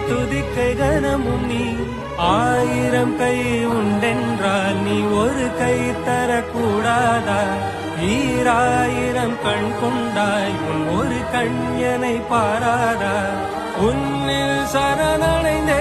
துதிக்கை கனமும் நீ. 1000 கை உண்டென்றால் நீ ஒரு கை தரக்கூடாதா? 1000 கண் கொண்டாய் உன் ஒரு கண் என்னை பாராதா? உன்னில் சரணடைந்தே